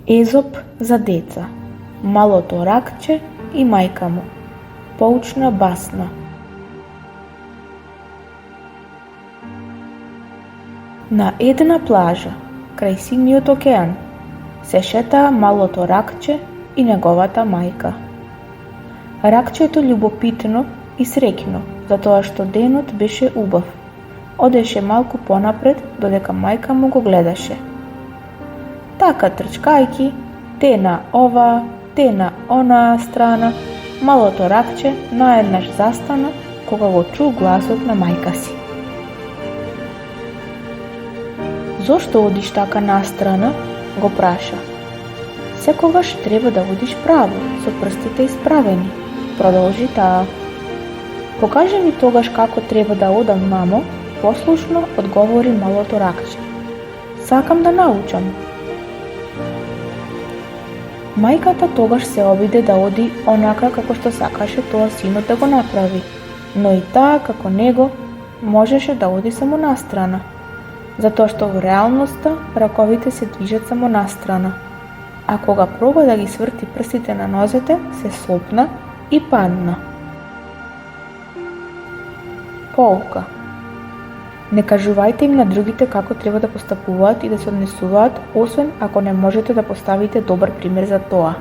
Езоп за деца, Малото ракче и мајка му. Поучна басна. На една плажа, крај сивниот океан, се шетаа малото ракче и неговата мајка. Ракчето љубопитно и среќно, затоа што денот беше убав. Одеше малку понапред, додека мајка му го гледаше. Така трчкајки, те на ова, те на онаа страна, малото ракче наеднаш застана кога го чу гласот на мајка си. Зошто одиш така настрана? Го праша. Секогаш треба да одиш право, со прстите исправени, продолжи таа. Покажи ми тогаш како треба да одам, мамо, послушно одговори малото ракче. Сакам да научам. Мајката тогаш се обиде да оди онака како што сакаше тоа синот да го направи, но и таа како него можеше да оди само настрана, затоа што во реалноста раковите се движат само настрана, а кога проба да ги сврти прстите на нозете, се слопна и падна. Поука. Не кажувајте им на другите како треба да постапуваат и да се однесуваат, освен ако не можете да поставите добар пример за тоа.